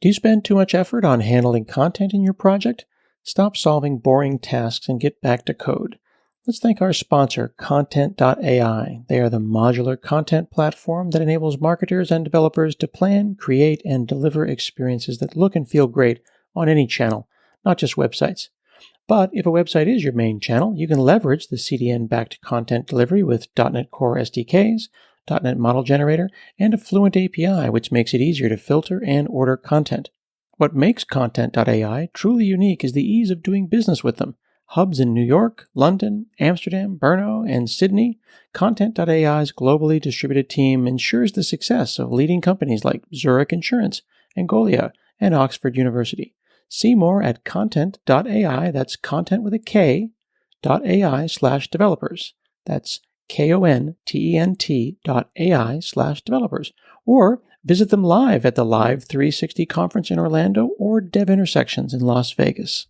Do you spend too much effort on handling content in your project? Stop solving boring tasks and get back to code. Let's thank our sponsor, Content.ai. They are the modular content platform that enables marketers and developers to plan, create, and deliver experiences that look and feel great on any channel, not just websites. But if a website is your main channel, you can leverage the CDN-backed content delivery with .NET Core SDKs, .NET Model Generator, and a Fluent API, which makes it easier to filter and order content. What makes Content.ai truly unique is the ease of doing business with them. Hubs in New York, London, Amsterdam, Brno, and Sydney, Content.ai's globally distributed team ensures the success of leading companies like Zurich Insurance, Angolia, and Oxford University. See more at Content.ai, that's content with a K, .ai/developers. That's content.ai/developers. Or visit them live at the Live 360 conference in Orlando or Dev Intersections in Las Vegas.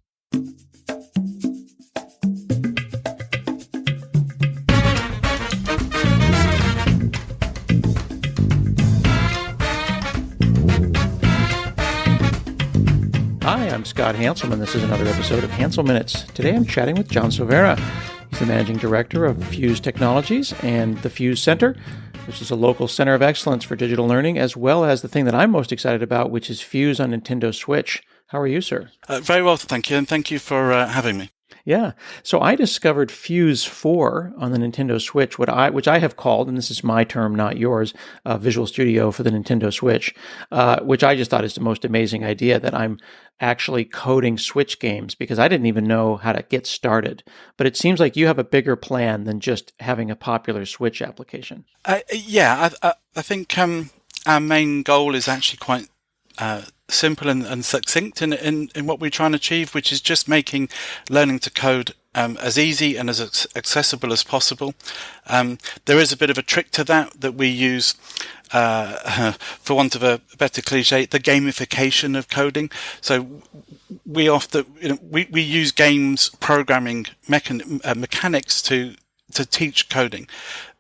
Hi, I'm Scott Hanselman. This is another episode of Hansel Minutes. Today I'm chatting with Jon Silvera. He's the managing director of FUZE Technologies and the FUZE Center, which is a local center of excellence for digital learning, as well as the thing that I'm most excited about, which is FUZE on Nintendo Switch. How are you, sir? Very well, thank you, and thank you for having me. Yeah. So I discovered FUZE4 on the Nintendo Switch, which I have called, and this is my term, not yours, Visual Studio for the Nintendo Switch, which I just thought is the most amazing idea that I'm actually coding Switch games because I didn't even know how to get started. But it seems like you have a bigger plan than just having a popular Switch application. I think our main goal is actually quite simple and succinct in what we're trying to achieve, which is just making learning to code as easy and as accessible as possible. There is a bit of a trick to that we use, for want of a better cliche, the gamification of coding. So we often, we use games programming mechanics to teach coding.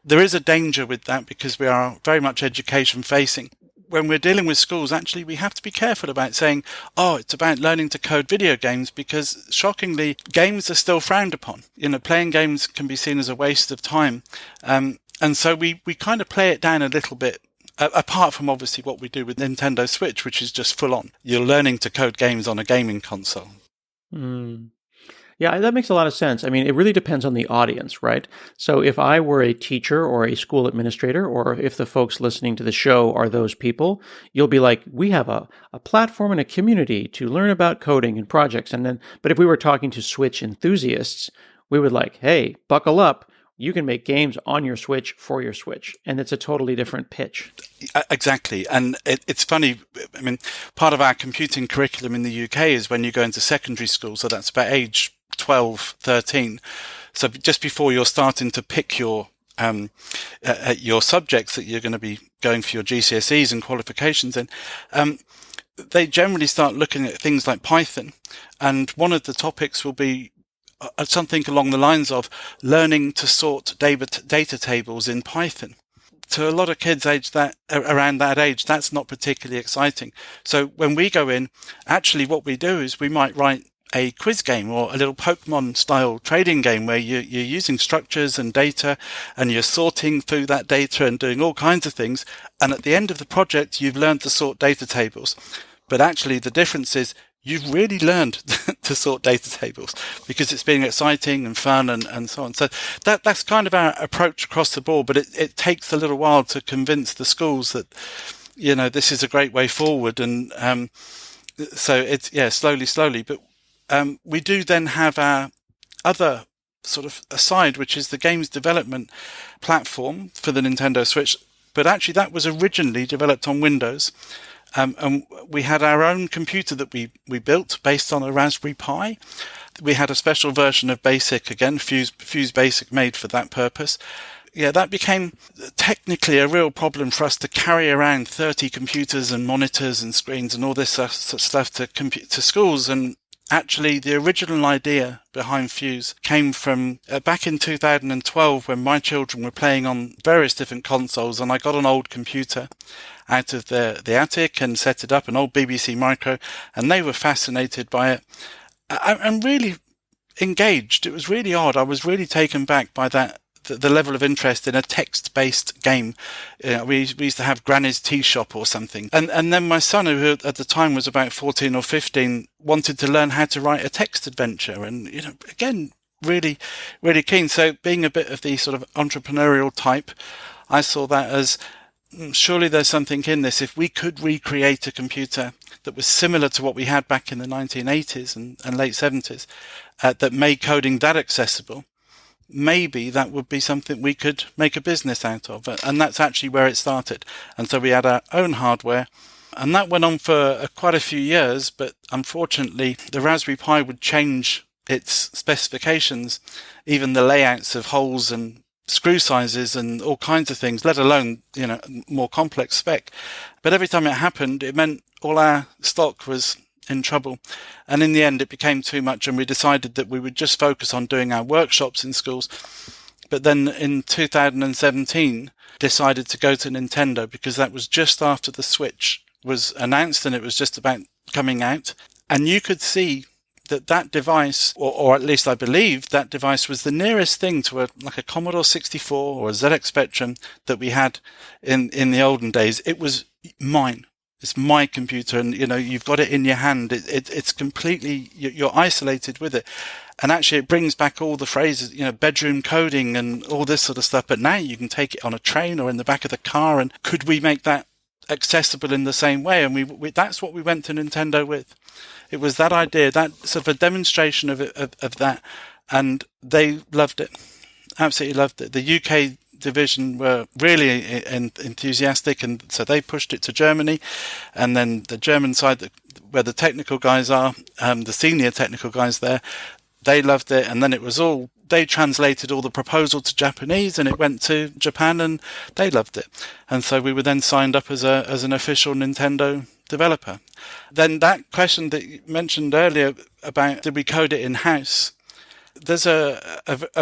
There is a danger with that because we are very much education facing. When we're dealing with schools, actually, we have to be careful about saying, it's about learning to code video games, because shockingly, games are still frowned upon. Playing games can be seen as a waste of time. And so we kind of play it down a little bit, apart from obviously what we do with Nintendo Switch, which is just full on. You're learning to code games on a gaming console. Yeah, that makes a lot of sense. I mean, it really depends on the audience, right? So if I were a teacher or a school administrator, or if the folks listening to the show are those people, you'll be like, we have a platform and a community to learn about coding and projects. But if we were talking to Switch enthusiasts, we would like, hey, buckle up. You can make games on your Switch for your Switch. And it's a totally different pitch. Exactly. And it's funny. I mean, part of our computing curriculum in the UK is when you go into secondary school. So that's about age 12, 13. So just before you're starting to pick your subjects that you're going to be going for your GCSEs and qualifications in, they generally start looking at things like Python. And one of the topics will be something along the lines of learning to sort data tables in Python. To a lot of kids around that age, that's not particularly exciting. So when we go in, actually what we do is we might write a quiz game or a little Pokemon style trading game where you're using structures and data and you're sorting through that data and doing all kinds of things. And at the end of the project, you've learned to sort data tables. But actually the difference is you've really learned to sort data tables because it's being exciting and fun and so on. So that's kind of our approach across the board, but it takes a little while to convince the schools that, this is a great way forward. And so it's, slowly. But we do then have our other sort of aside, which is the games development platform for the Nintendo Switch. But actually that was originally developed on Windows. And we had our own computer that we built based on a Raspberry Pi. We had a special version of BASIC, again, FUZE BASIC made for that purpose. Yeah, that became technically a real problem for us to carry around 30 computers and monitors and screens and all this stuff to schools. And actually, the original idea behind FUZE came from back in 2012 when my children were playing on various different consoles and I got an old computer out of the attic and set it up, an old BBC Micro, and they were fascinated by it. I'm really engaged. It was really odd. I was really taken back by that, the level of interest in a text-based game. We used to have Granny's Tea Shop or something. And then my son, who at the time was about 14 or 15, wanted to learn how to write a text adventure. And, again, really, really keen. So being a bit of the sort of entrepreneurial type, I saw that as, surely there's something in this. If we could recreate a computer that was similar to what we had back in the 1980s and late 70s, that made coding that accessible, maybe that would be something we could make a business out of. And that's actually where it started. And so we had our own hardware, and that went on for quite a few years. But unfortunately, the Raspberry Pi would change its specifications, even the layouts of holes and screw sizes and all kinds of things, let alone, more complex spec. But every time it happened, it meant all our stock was in trouble. And in the end, it became too much, and we decided that we would just focus on doing our workshops in schools. But then in 2017, decided to go to Nintendo, because that was just after the Switch was announced and it was just about coming out. And you could see that device, or at least I believe that device, was the nearest thing to a Commodore 64 or a ZX Spectrum that we had in the olden days. It was mine. It's my computer, and you've got it in your hand. It's completely, you're isolated with it. And actually it brings back all the phrases, bedroom coding and all this sort of stuff. But now you can take it on a train or in the back of the car. And could we make that accessible in the same way? And we that's what we went to Nintendo with. It was that idea, that sort of a demonstration of that. And they loved it. Absolutely loved it. The UK division were really enthusiastic, and so they pushed it to Germany. And then the German side, where the technical guys are, the senior technical guys there, they loved it. And then they translated all the proposal to Japanese, and it went to Japan, and they loved it. And so we were then signed up as an official Nintendo developer. Then that question that you mentioned earlier about did we code it in-house, there's a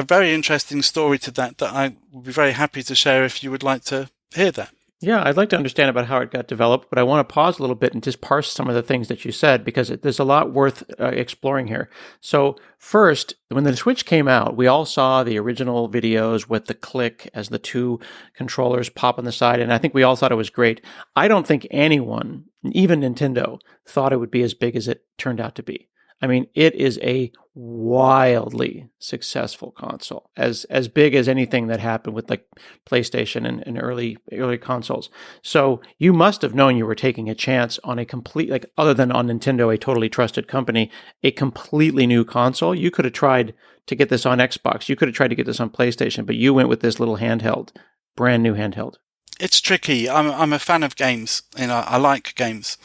very interesting story to that I would be very happy to share if you would like to hear that. Yeah, I'd like to understand about how it got developed, but I want to pause a little bit and just parse some of the things that you said, because there's a lot worth exploring here. So first, when the Switch came out, we all saw the original videos with the click as the two controllers pop on the side, and I think we all thought it was great. I don't think anyone, even Nintendo, thought it would be as big as it turned out to be. I mean, it is a wildly successful console, as big as anything that happened with like PlayStation and early consoles. So you must have known you were taking a chance on a complete, other than on Nintendo, a totally trusted company, a completely new console. You could have tried to get this on Xbox. You could have tried to get this on PlayStation, but you went with this little handheld, brand new handheld. It's tricky. I'm a fan of games. I like games.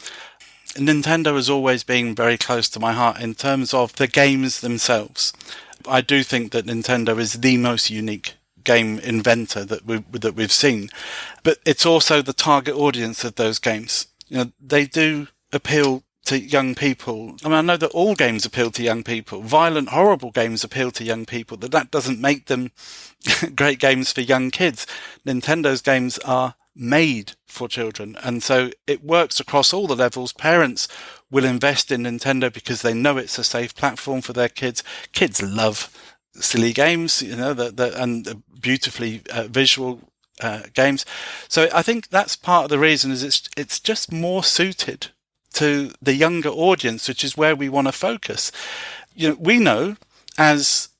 Nintendo has always been very close to my heart in terms of the games themselves. I do think that Nintendo is the most unique game inventor that we've seen, but it's also the target audience of those games. They do appeal to young people. I mean, I know that all games appeal to young people. Violent, horrible games appeal to young people. That doesn't make them great games for young kids. Nintendo's games are made for children, and so it works across all the levels. Parents will invest in Nintendo because they know it's a safe platform for their kids. Kids love silly games, and beautifully visual games. So I think that's part of the reason, is it's just more suited to the younger audience, which is where we want to focus. We know, as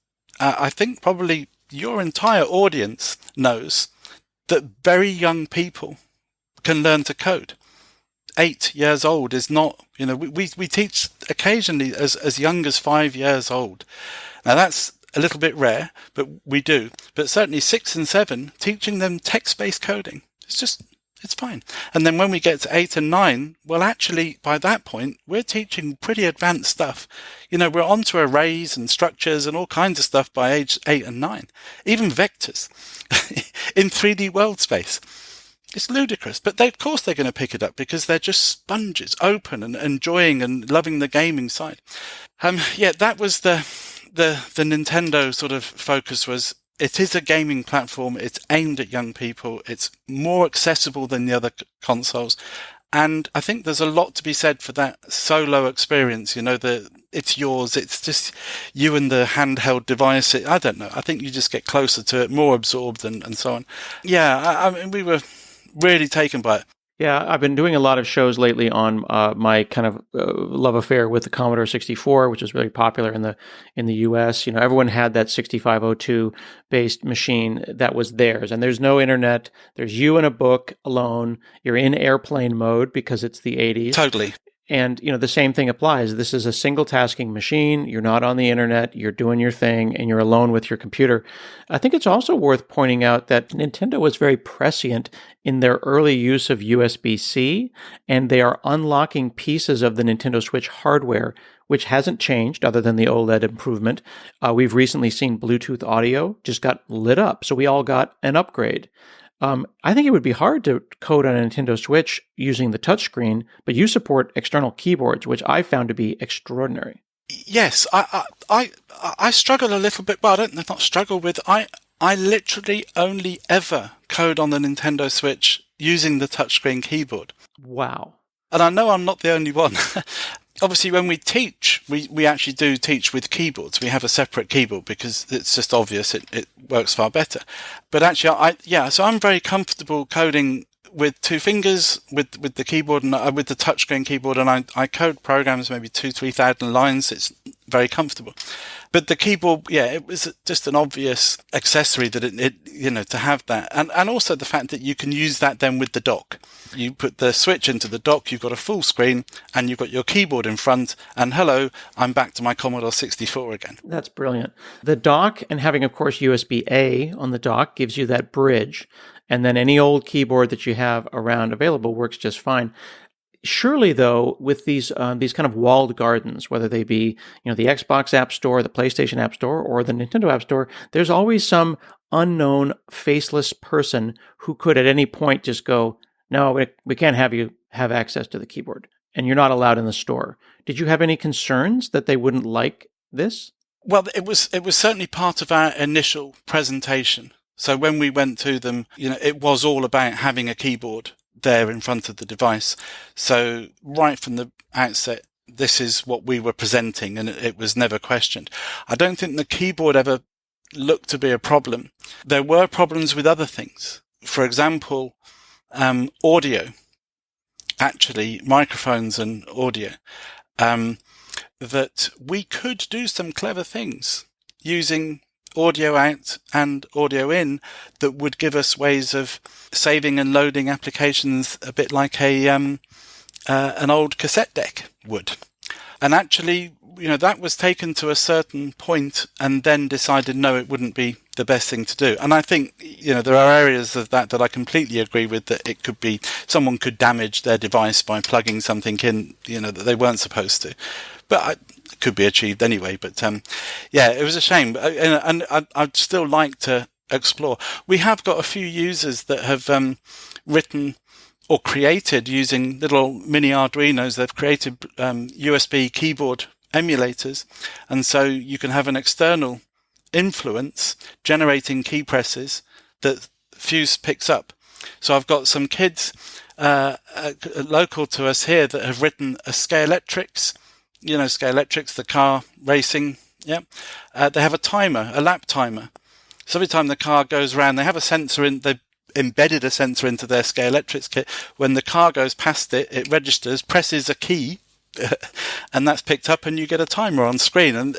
I think probably your entire audience knows, that very young people can learn to code. 8 years old is not, we teach occasionally as young as 5 years old. Now that's a little bit rare, but we do. But certainly 6 and 7, teaching them text-based coding, it's fine. And then when we get to 8 and 9, well, actually, by that point, we're teaching pretty advanced stuff. We're onto arrays and structures and all kinds of stuff by age 8 and 9. Even vectors in 3D world space. It's ludicrous. But of course they're going to pick it up because they're just sponges, open and enjoying and loving the gaming side. That was the Nintendo sort of focus, was it is a gaming platform. It's aimed at young people. It's more accessible than the other consoles. And I think there's a lot to be said for that solo experience. It's yours. It's just you and the handheld device. I don't know. I think you just get closer to it, more absorbed and so on. Yeah, I mean, we were really taken by it. Yeah, I've been doing a lot of shows lately on my kind of love affair with the Commodore 64, which is really popular in the U.S. Everyone had that 6502 based machine that was theirs, and there's no internet. There's you and a book alone. You're in airplane mode because it's the 80s. Totally. And, the same thing applies. This is a single tasking machine. You're not on the internet. You're doing your thing and you're alone with your computer. I think it's also worth pointing out that Nintendo was very prescient in their early use of USB-C, and they are unlocking pieces of the Nintendo Switch hardware, which hasn't changed other than the OLED improvement. We've recently seen Bluetooth audio just got lit up. So we all got an upgrade. I think it would be hard to code on a Nintendo Switch using the touchscreen, but you support external keyboards, which I found to be extraordinary. Yes, I struggle a little bit. Well, I don't not struggle with. I literally only ever code on the Nintendo Switch using the touchscreen keyboard. Wow. And I know I'm not the only one. Obviously, when we teach, we actually do teach with keyboards. We have a separate keyboard because it's just obvious. It works far better. But actually, so I'm very comfortable coding with two fingers with the keyboard and with the touchscreen keyboard. And I code programs maybe 2,000-3,000 lines. It's very comfortable. But the keyboard, it was just an obvious accessory that it to have that. And also the fact that you can use that then with the dock. You put the Switch into the dock, you've got a full screen, and you've got your keyboard in front, and hello, I'm back to my Commodore 64 again. That's brilliant. The dock, and having, of course, USB-A on the dock, gives you that bridge, and then any old keyboard that you have around available works just fine. Surely, though, with these kind of walled gardens, whether they be the Xbox App Store, the PlayStation App Store, or the Nintendo App Store, there's always some unknown, faceless person who could at any point just go, no, we can't have you have access to the keyboard, and you're not allowed in the store. Did you have any concerns that they wouldn't like this? Well, it was certainly part of our initial presentation. So when we went to them, it was all about having a keyboard there in front of the device. So right from the outset, this is what we were presenting, and it was never questioned. I don't think the keyboard ever looked to be a problem. There were problems with other things. For example, audio, actually microphones and audio, that we could do some clever things using audio out and audio in that would give us ways of saving and loading applications a bit like an old cassette deck would. And actually, that was taken to a certain point and then decided, no, it wouldn't be the best thing to do. And I think, there are areas of that I completely agree with, that it could be, someone could damage their device by plugging something in, that they weren't supposed to. But it could be achieved anyway. But it was a shame. And I'd still like to explore. We have got a few users that have written or created using little mini Arduinos. They've created USB keyboard emulators, and so you can have an external influence generating key presses that FUZE picks up. So I've got some kids local to us here that have written a Scalextrics, Scalextrics, the car racing. They have a timer, a lap timer. So every time the car goes around, they have a sensor in. They've embedded a sensor into their Scalextrics kit. When the car goes past it, it registers, presses a key, and that's picked up, and you get a timer on screen. And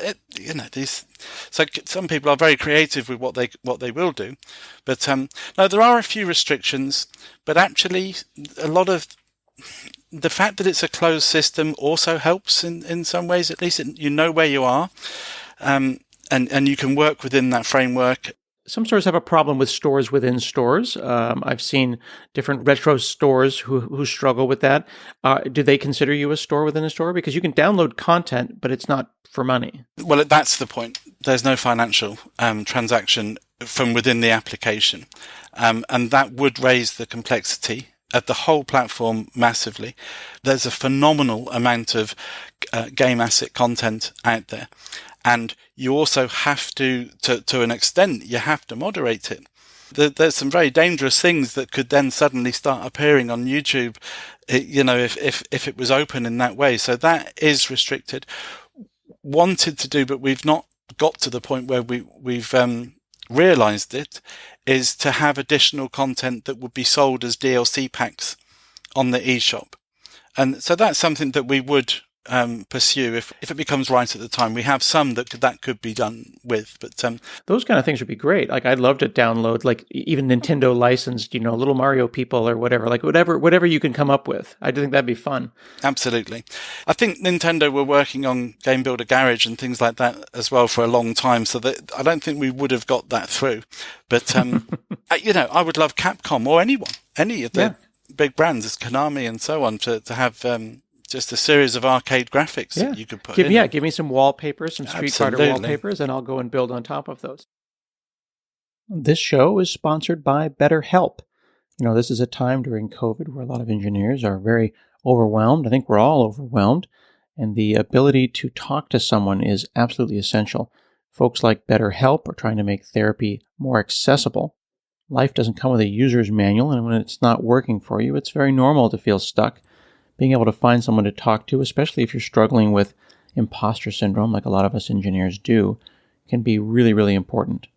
so some people are very creative with what they will do. But no, there are a few restrictions. But actually, a lot of the fact that it's a closed system also helps in some ways. At least you know where you are, and you can work within that framework. Some stores have a problem with stores within stores. I've seen different retro stores who struggle with that. Do they consider you a store within a store? Because you can download content, but it's not for money. Well, that's the point. There's no financial transaction from within the application. And that would raise the complexity of the whole platform massively. There's a phenomenal amount of game asset content out there. And you also have to an extent, you have to moderate it. There's some very dangerous things that could then suddenly start appearing on YouTube, if it was open in that way. So that is restricted. Wanted to do, but we've not got to the point where we've realized it, is to have additional content that would be sold as DLC packs on the eShop. And so that's something that we would pursue if it becomes right at the time. We have some that could be done with, but those kind of things would be great. Like, I'd love to download, like, even Nintendo licensed, Little Mario people or whatever, like whatever you can come up with. I do think that'd be fun. Absolutely. I think Nintendo were working on Game Builder Garage and things like that as well for a long time, so that I don't think we would have got that through. But I would love Capcom or any of the big brands, as Konami and so on, to have just a series of arcade graphics that you could put in. Give me some wallpapers, some Street Fighter wallpapers, and I'll go and build on top of those. This show is sponsored by BetterHelp. This is a time during COVID where a lot of engineers are very overwhelmed. I think we're all overwhelmed, and the ability to talk to someone is absolutely essential. Folks like BetterHelp are trying to make therapy more accessible. Life doesn't come with a user's manual, and when it's not working for you, it's very normal to feel stuck. Being able to find someone to talk to, especially if you're struggling with imposter syndrome, like a lot of us engineers do, can be really, really important.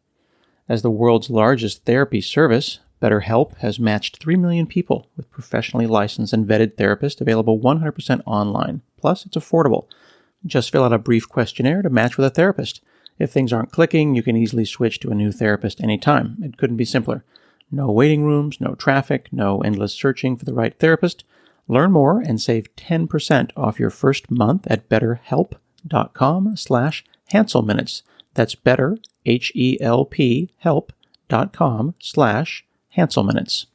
As the world's largest therapy service, BetterHelp has matched 3 million people with professionally licensed and vetted therapists available 100% online. Plus, it's affordable. Just fill out a brief questionnaire to match with a therapist. If things aren't clicking, you can easily switch to a new therapist anytime. It couldn't be simpler. No waiting rooms, no traffic, no endless searching for the right therapist. Learn more and save 10% off your first month at betterhelp.com/Hanselminutes. That's better, HELP, help.com/Hanselminutes.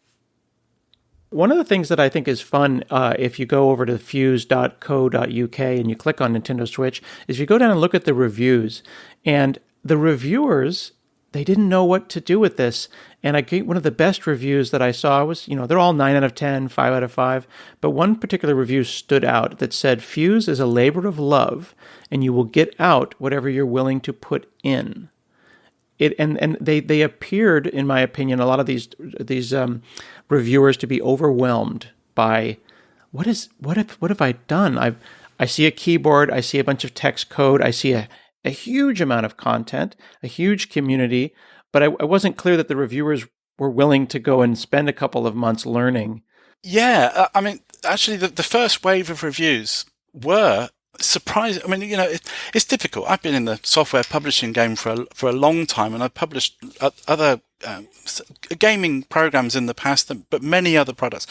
One of the things that I think is fun, if you go over to fuse.co.uk and you click on Nintendo Switch, is you go down and look at the reviews. And the reviewers, they didn't know what to do with this. And one of the best reviews that I saw was, they're all 9 out of 10, 5 out of 5. But one particular review stood out that said, Fuse is a labor of love, and you will get out whatever you're willing to put in. They appeared, in my opinion, a lot of these reviewers to be overwhelmed by what have I done? I see a keyboard, I see a bunch of text code, I see a huge amount of content, a huge community, but I wasn't clear that the reviewers were willing to go and spend a couple of months learning. Yeah, actually, the first wave of reviews were surprising. It's difficult. I've been in the software publishing game for a long time, and I've published other gaming programs in the past, but many other products.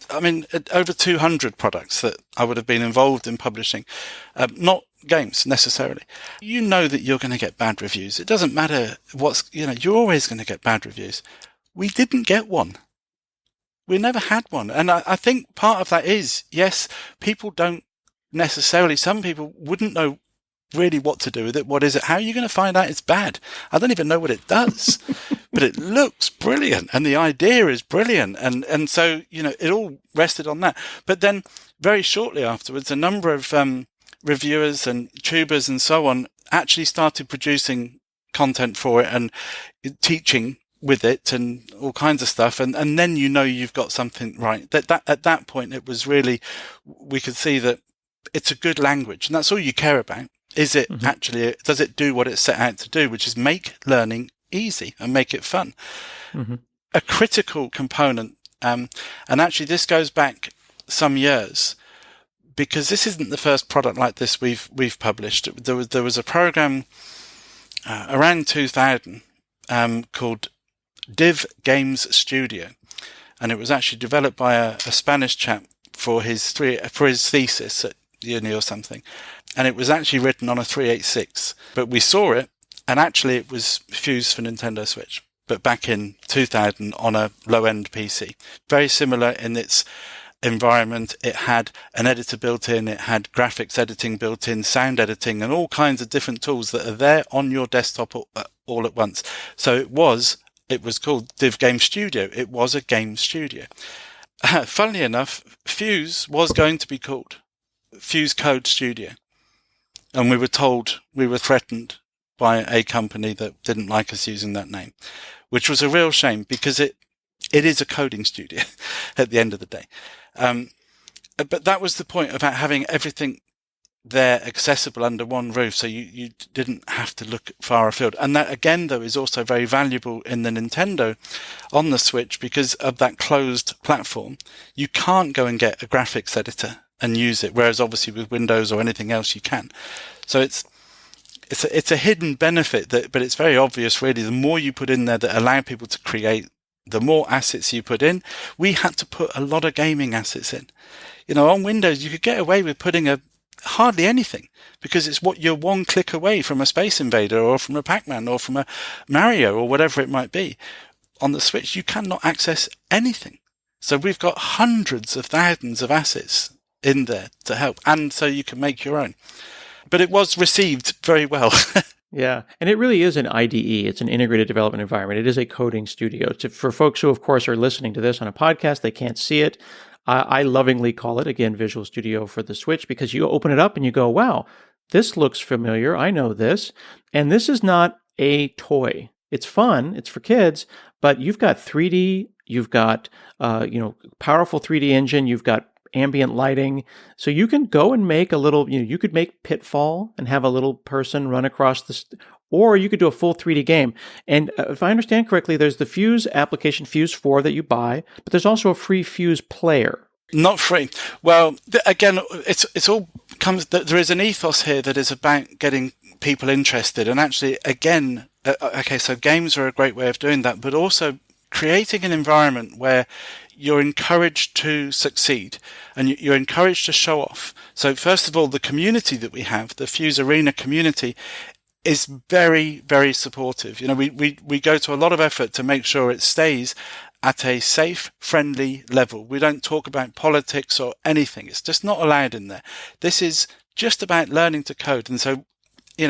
Over 200 products that I would have been involved in publishing, not games necessarily. You know that you're going to get bad reviews. It doesn't matter you're always going to get bad reviews. We didn't get one. We never had one. And I think part of that is, yes, people don't necessarily, some people wouldn't know really what to do with it. What is it? How are you going to find out it's bad? I don't even know what it does, but it looks brilliant and the idea is brilliant. And so, it all rested on that. But then very shortly afterwards, a number of reviewers and tubers and so on actually started producing content for it and teaching with it and all kinds of stuff. And then you've got something right. That at that point, it was really, we could see that it's a good language, and that's all you care about. Is it actually, does it do what it's set out to do, which is make learning easy and make it fun? A critical component, and actually this goes back some years, because this isn't the first product like this we've published. There was a program around 2000 called Div Games Studio, and it was actually developed by a Spanish chap for his thesis at uni or something, and it was actually written on a 386. But we saw it, and actually it was Fuse for Nintendo Switch, but back in 2000 on a low-end PC. Very similar in its environment. It had an editor built in, it had graphics editing built in, sound editing, and all kinds of different tools that are there on your desktop all at once. So it was called Div Game Studio. It was a game studio. Funnily enough, Fuse was going to be called Fuse Code Studio. And we were told, we were threatened by a company that didn't like us using that name, which was a real shame because it is a coding studio at the end of the day. But that was the point about having everything there accessible under one roof, so you didn't have to look far afield. And that, again, though, is also very valuable in the Nintendo on the Switch because of that closed platform. You can't go and get a graphics editor and use it, whereas obviously with Windows or anything else you can. So it's a hidden benefit, but it's very obvious, really. The more you put in there that allow people to create, the more assets you put in. We had to put a lot of gaming assets in. On Windows, you could get away with putting hardly anything because it's what you're one click away from a Space Invader or from a Pac-Man or from a Mario or whatever it might be. On the Switch, you cannot access anything. So we've got hundreds of thousands of assets in there to help, and so you can make your own. But it was received very well. Yeah, and it really is an IDE. It's an integrated development environment. It is a coding studio. For folks who, of course, are listening to this on a podcast, they can't see it. I lovingly call it, again, Visual Studio for the Switch, because you open it up and you go, wow, this looks familiar. I know this. And this is not a toy. It's fun. It's for kids, but you've got 3D. You've got, powerful 3D engine. You've got ambient lighting. So you can go and make a little, you could make Pitfall and have a little person run across or you could do a full 3D game. And if I understand correctly, there's the FUZE application, FUZE4, that you buy, but there's also a free FUZE player. Not free. Well, again, it's all comes. There is an ethos here that is about getting people interested. And actually, again, so games are a great way of doing that, but also creating an environment where you're encouraged to succeed and you're encouraged to show off. So first of all, the community that we have, the FUZE Arena community, is very, very supportive. We go to a lot of effort to make sure it stays at a safe, friendly level. We don't talk about politics or anything. It's just not allowed in there. This is just about learning to code. And so, a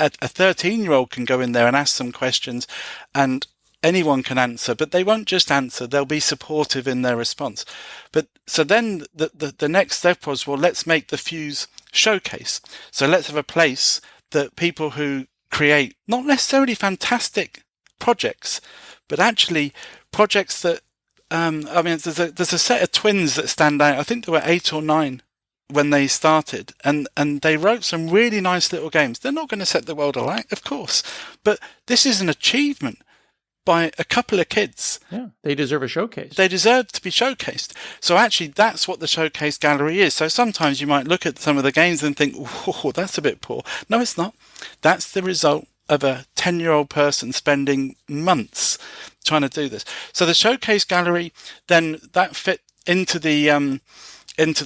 13-year-old can go in there and ask some questions and anyone can answer, but they won't just answer, they'll be supportive in their response. But so then the next step was, well, let's make the FUZE showcase. So let's have a place that people who create not necessarily fantastic projects, but actually projects that, there's a set of twins that stand out. I think there were 8 or 9 when they started, and they wrote some really nice little games. They're not going to set the world alight, of course, but this is an achievement by a couple of kids. Yeah, they deserve a showcase. They deserve to be showcased. So actually, that's what the showcase gallery is. So sometimes you might look at some of the games and think, oh, that's a bit poor. No, it's not. That's the result of a 10-year-old person spending months trying to do this. So the showcase gallery, then that fit into the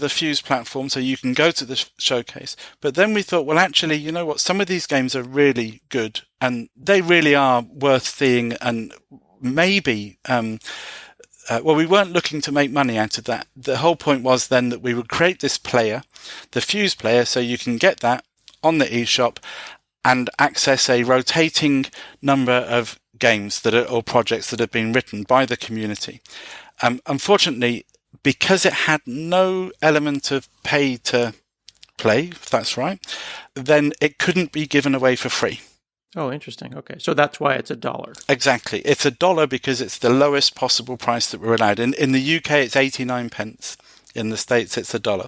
FUZE platform, so you can go to the showcase. But then we thought, well, actually, you know what? Some of these games are really good, and they really are worth seeing. And maybe, we weren't looking to make money out of that. The whole point was then that we would create this player, the FUZE player, so you can get that on the eShop and access a rotating number of games or projects that have been written by the community. Unfortunately, because it had no element of pay to play, if that's right, then it couldn't be given away for free. Oh, interesting. Okay. So that's why it's $1. Exactly. It's $1 because it's the lowest possible price that we're allowed. In the UK, it's 89 pence. In the States, it's $1.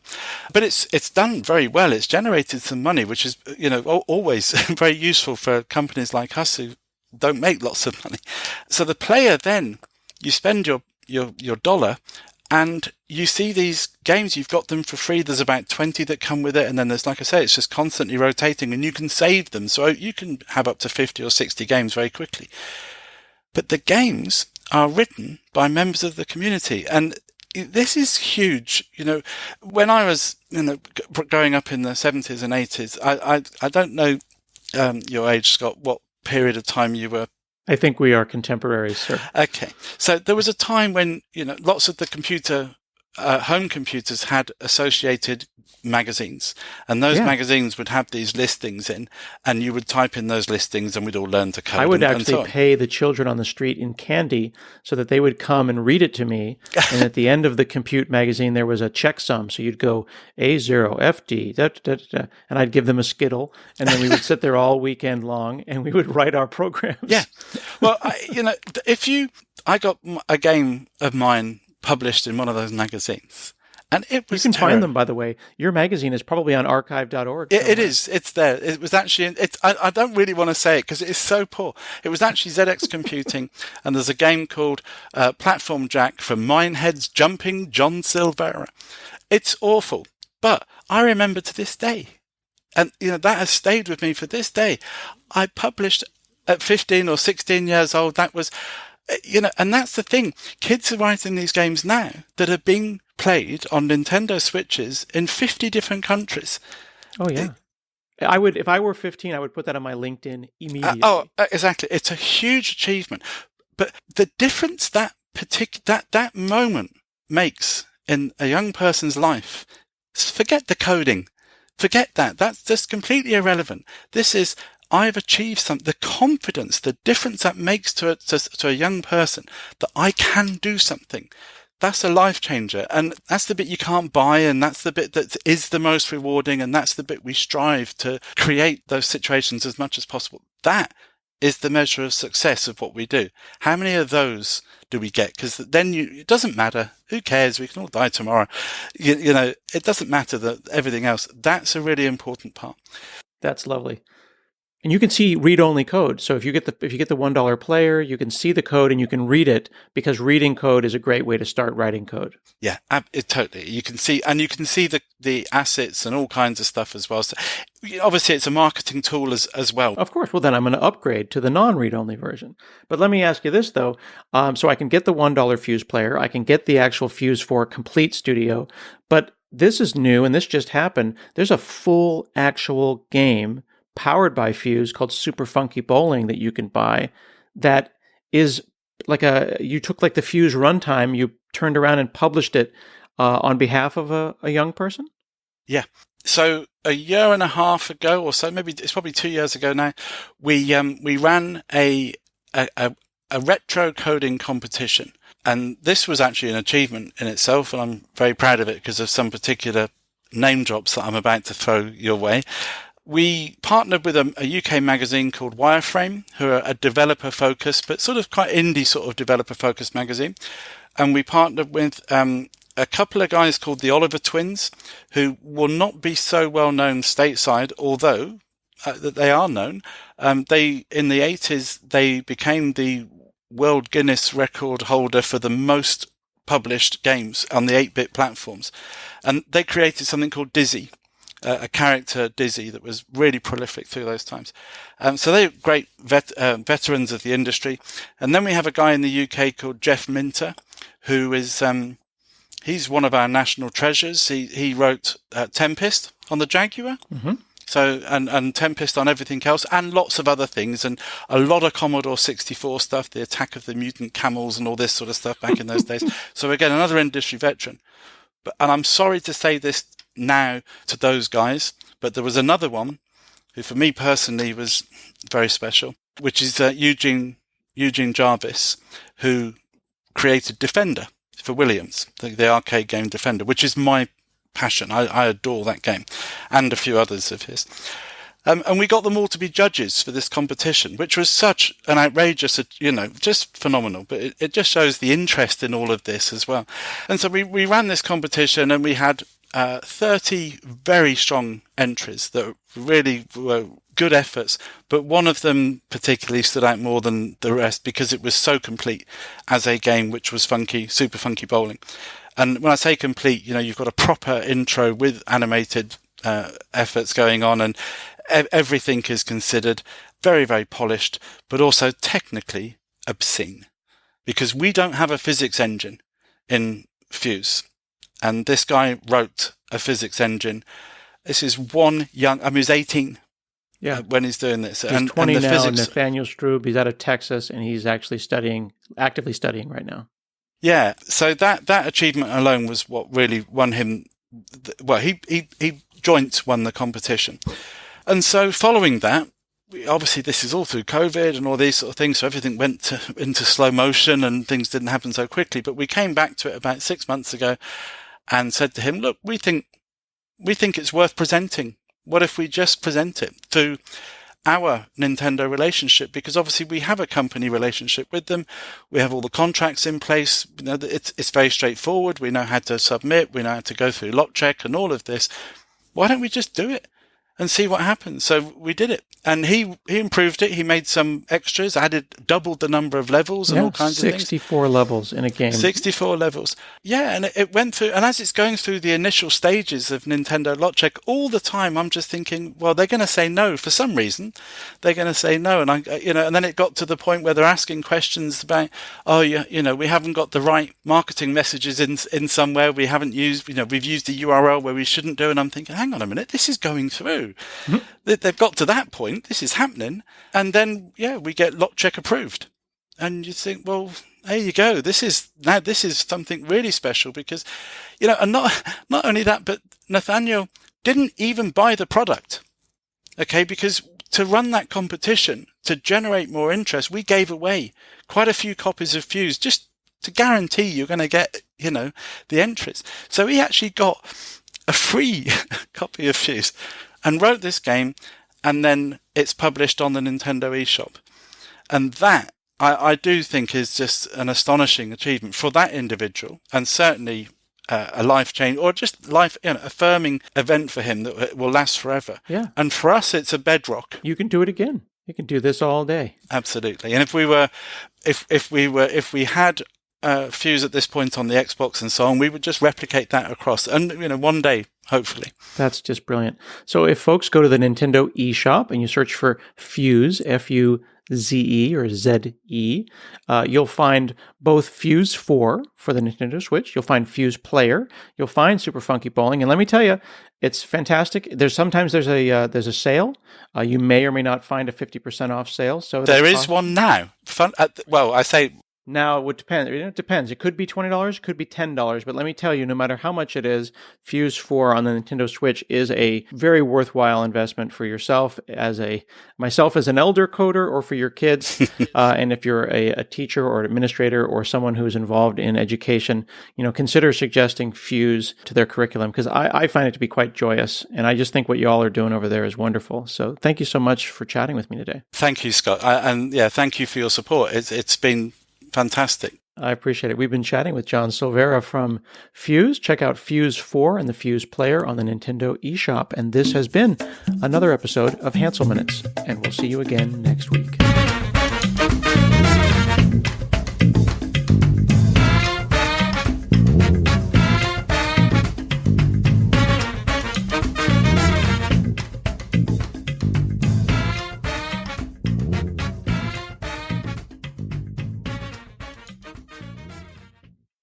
But it's done very well. It's generated some money, which is, always very useful for companies like us who don't make lots of money. So the player then, you spend your dollar, and you see these games, you've got them for free. There's about 20 that come with it. And then there's, like I say, it's just constantly rotating and you can save them. So you can have up to 50 or 60 games very quickly. But the games are written by members of the community. And this is huge. When I was, growing up in the 70s and 80s, I don't know your age, Scott, what period of time you were. I think we are contemporaries, sir. Okay. So there was a time when, lots of the computer home computers had associated magazines, and those magazines would have these listings in, and you would type in those listings, and we'd all learn to code. I would and actually so pay the children on the street in candy so that they would come and read it to me. And at the end of the compute magazine, there was a checksum. So you'd go A0, FD, and I'd give them a Skittle. And then we would sit there all weekend long and we would write our programs. Yeah. Well, I got a game of mine published in one of those magazines. And it was You can find them, by the way. Your magazine is probably on archive.org. It is. It's there. It was actually, I don't really want to say it because it is so poor. It was actually ZX Computing, and there's a game called Platform Jack for Mineheads Jumping Jon Silvera. It's awful, but I remember to this day, and that has stayed with me for this day. I published at 15 or 16 years old. That was, and that's the thing. Kids are writing these games now that are being played on Nintendo Switches in 50 different countries. Oh yeah. I would, if I were 15, I would put that on my LinkedIn immediately. Exactly. It's a huge achievement. But the difference that moment makes in a young person's life, forget the coding. Forget that. That's just completely irrelevant. This is, I've achieved something. The confidence, the difference that makes to a young person that I can do something. That's a life changer. And that's the bit you can't buy. And that's the bit that is the most rewarding. And that's the bit we strive to create those situations as much as possible. That is the measure of success of what we do. How many of those do we get? Because then it doesn't matter. Who cares? We can all die tomorrow. It doesn't matter that everything else. That's a really important part. That's lovely. And you can see read-only code. So if you get the $1 player, you can see the code and you can read it, because reading code is a great way to start writing code. Yeah, totally. You can see the assets and all kinds of stuff as well. So obviously, it's a marketing tool as well. Of course. Well, then I'm going to upgrade to the non-read-only version. But let me ask you this though. So I can get the $1 Fuse player. I can get the actual FUZE4 Complete Studio. But this is new, and this just happened. There's a full actual game powered by Fuse called Super Funky Bowling that you can buy, that is like you took like the Fuse runtime, you turned around and published it on behalf of a young person? Yeah. So a year and a half ago or so, maybe it's probably 2 years ago now, we ran a retro coding competition. And this was actually an achievement in itself, and I'm very proud of it because of some particular name drops that I'm about to throw your way. We partnered with a UK magazine called Wireframe, who are a developer-focused, but sort of quite indie sort of developer-focused magazine. And we partnered with a couple of guys called the Oliver Twins, who will not be so well known stateside, although that they are known. In the 80s, they became the World Guinness record holder for the most published games on the 8-bit platforms. And they created something called Dizzy. A character, Dizzy, that was really prolific through those times. So they're great veterans of the industry. And then we have a guy in the UK called Jeff Minter, who is, he's one of our national treasures. He wrote Tempest on the Jaguar. Mm-hmm. So, and Tempest on everything else, and lots of other things, and a lot of Commodore 64 stuff, the Attack of the Mutant Camels and all this sort of stuff back in those days. So again, another industry veteran. And I'm sorry to say this now to those guys, but there was another one who for me personally was very special, which is Eugene Jarvis, who created Defender for Williams, the arcade game Defender, which is my passion. I adore that game and a few others of his. And we got them all to be judges for this competition, which was such an outrageous, just phenomenal. But it just shows the interest in all of this as well. And so we ran this competition, and we had 30 very strong entries that really were good efforts. But one of them particularly stood out more than the rest because it was so complete as a game, which was Super Funky Bowling. And when I say complete, you've got a proper intro with animated efforts going on, and everything is considered very, very polished, but also technically obscene, because we don't have a physics engine in Fuse. And this guy wrote a physics engine. This is he's 18 when he's doing this. He's 20 now, Nathaniel Strube. He's out of Texas, and he's actually actively studying right now. Yeah. So that achievement alone was what really won him. Well, he joint won the competition. And so following that, obviously this is all through COVID and all these sort of things. So everything went into slow motion and things didn't happen so quickly. But we came back to it about 6 months ago and said to him, look, we think it's worth presenting. What if we just present it through our Nintendo relationship? Because obviously we have a company relationship with them. We have all the contracts in place. You know, it's very straightforward. We know how to submit. We know how to go through lot check and all of this. Why don't we just do it and see what happens? So we did it, and he improved it. He made some extras, doubled the number of levels and all kinds of things. 64 levels in a game. 64 levels. Yeah, and it went through, and as it's going through the initial stages of Nintendo Lot Check, all the time I'm just thinking, well, they're going to say no for some reason. They're going to say no, and and then it got to the point where they're asking questions about, we haven't got the right marketing messages in somewhere. We haven't used, we've used the URL where we shouldn't do, and I'm thinking, hang on a minute, this is going through. Mm-hmm. They've got to that point. This is happening, and then we get Lot Check approved, and you think, well, there you go. This is something really special because, and not only that, but Nathaniel didn't even buy the product. Okay, because to run that competition, to generate more interest, we gave away quite a few copies of FUZE just to guarantee you're going to get, the entries. So he actually got a free copy of FUZE and wrote this game, and then it's published on the Nintendo eShop. And that, I do think, is just an astonishing achievement for that individual, and certainly a life change, or just life affirming event for him that will last forever. Yeah. And for us, it's a bedrock. You can do it again. You can do this all day. Absolutely. And if we had FUZE at this point on the Xbox and so on, we would just replicate that across, and one day, hopefully. That's just brilliant. So if folks go to the Nintendo eShop and you search for FUZE, FUZE or ZE, you'll find both FUZE4 for the Nintendo Switch. You'll find FUZE Player. You'll find Super Funky Bowling. And let me tell you, it's fantastic. There's a sale. You may or may not find a 50% off sale. So there is one now. I say. Now, it would depend. It depends. It could be $20, it could be $10. But let me tell you, no matter how much it is, FUZE4 on the Nintendo Switch is a very worthwhile investment for yourself, myself as an elder coder, or for your kids. And if you're a teacher or an administrator or someone who's involved in education, consider suggesting FUZE to their curriculum, because I find it to be quite joyous. And I just think what you all are doing over there is wonderful. So thank you so much for chatting with me today. Thank you, Scott. Thank you for your support. It's been fantastic. I appreciate it. We've been chatting with Jon Silvera from FUZE. Check out FUZE4 and the FUZE Player on the Nintendo eShop. And this has been another episode of Hanselman Minutes. And we'll see you again next week.